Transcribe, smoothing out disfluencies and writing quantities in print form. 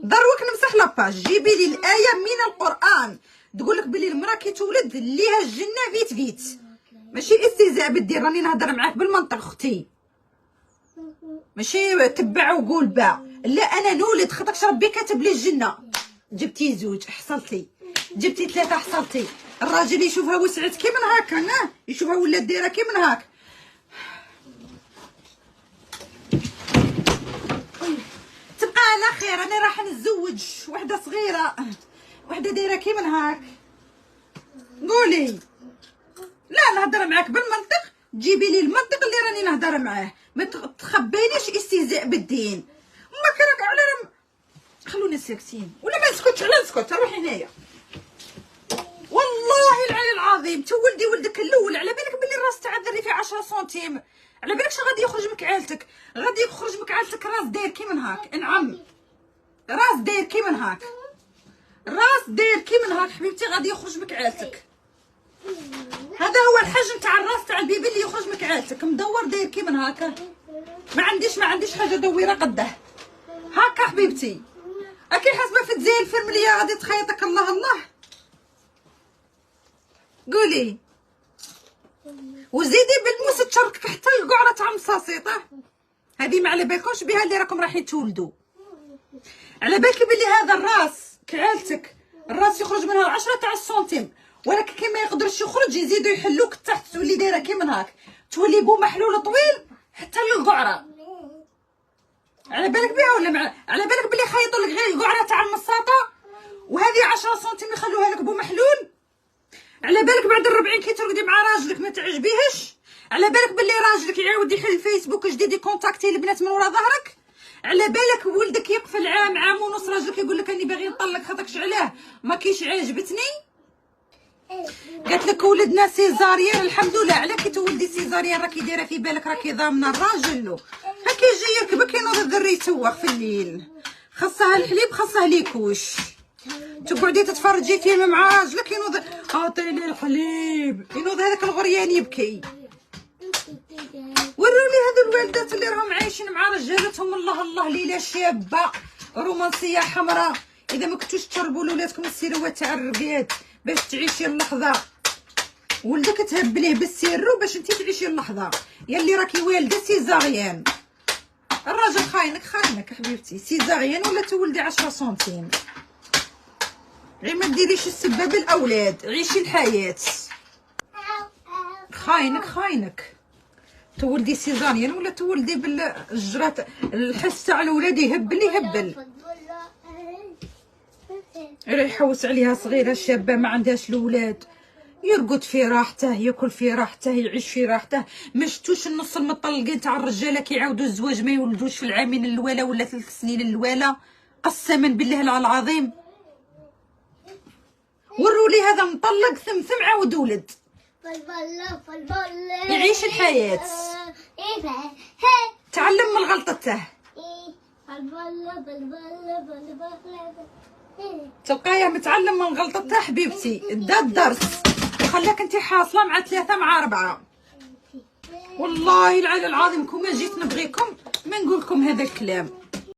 دروك نمسح لاباج. جيبي لي الايه من القران تقول لك بلي المراه كي تولد ليها الجنه فيت فيت، ماشي استهزاء بالدين. راني نهضر معاك بالمنطق اختي، ماشي تبع وقول باع. لا انا نولد خاطرش ربي كاتب لي الجنه. جبتي زوج حصلتي، جبتي ثلاثه حصلتي. الراجل يشوفها وسعت كي من هاك، يشوفها ولات دايره كي من هاك. تبقى على خير. انا راح نتزوج وحده صغيره، وحده دايره كي من هاك. قولي. لا نهضر معاك بالمنطق، جيبي لي المنطق اللي راني نهضر معاه، ما تخبينيش استهزاء بالدين. ما كراك على خلونا ساكتين ولا ما نسكتش. على نسكت روحي هنايا. والله العلي العظيم تولدي ولدك الاول على بالك بلي الراس تاع الدري فيه 10 سنتيم، على بالكش غادي يخرج من كعالتك، غادي يخرج من كعالتك راس داير كي من هاك. نعم راس داير كي من هاك، راس داير كي من هاك حبيبتي، غادي يخرج من كعالتك. هذا هو الحجم تاع الراس تاع البيبي اللي يخرج من كعالتك، مدور داير كي من هاكا. ما عنديش حاجه دويره قده هاكا حبيبتي. اكي حاسبه في تزايل الفرمليه غادي تخيطك. الله الله. قولي. وزيدي بالموس تشركك حتى القعره تاع المصاصيطه. هذه ما على بالكمش بها اللي راكم رايحين تولدوا. على بالك بلي هذا الراس كعالتك الراس يخرج منها 10 تاع السنتيم، ولكن كي ما يقدرش يخرج يزيدوا يحلوك تحت تولي دايره كي من هاك، تولي بو محلول طويل حتى للقعره. على بالك بها ولا على بالك بلي خيطوا لك غير القعره تاع المصاطه، وهذه 10 سنتيم يخلوها لك بو محلول. على بالك بعد 40 كي ترقدي مع راجلك ما تعجبيهش، على بالك بلي راجلك يعاود يحل فيسبوك جديد يكونتاكتي البنات من ورا ظهرك، على بالك ولدك يقفل عام ونص راجلك يقول لك راني باغي نطلق خاطركش علاه ما كيش عاجبتني. قالت لك ولدنا سيزاريان الحمد لله. على كي تولدي سيزاريان راكي دايره في بالك راكي ضامنه الراجل له، هاكي يجي يركبك ينوض الذري يتوخ في الليل، خاصها الحليب خاصها ليكوش، تقعدي تتفرجي فيلم مع راجلك ينوض عطيني الحليب، ينوض هذاك الغريان يبكي. وروني هذو الوالدات اللي راهم عايشين مع رجالتهم الله الله ليله شابه رومانسيه حمراء. اذا ما كنتوش تشربوا لولادكم السيروات تاع الرقاد باش تعيشي اللحظه، ولدك تهب ليه بالسيرو باش انتي تعيشي اللحظه. يلي راكي والده سيزاريان الراجل خاينك حبيبتي، سيزاريان ولا تولدي 10 سنتيم. غير ما ديريش السبه بالاولاد، عيشي الحياه. خاينك تولدي سيزاريان ولا تولدي بالجرات. الحس تاع الولاد يهبل راه يحوس عليها صغيره شابه ما عندهاش الاولاد، يرقد في راحته، ياكل في راحته، يعيش في راحته. ما شفتوش النص المطلقين تاع الرجاله كيعاودوا الزواج ما يولدوش في العامين الاولى ولا 3 سنين الاولى؟ قسما بالله العظيم. ورولي هذا مطلق ثم عاود ولد يعيش الحياه. تعلم من غلطته. تلقايه متعلم من غلطته حبيبتي، دا الدرس وخلاك انت حاصله مع 3 مع 4. والله العلي العظيم كون ما جيت نبغيكم ما نقول لكم هذا الكلام.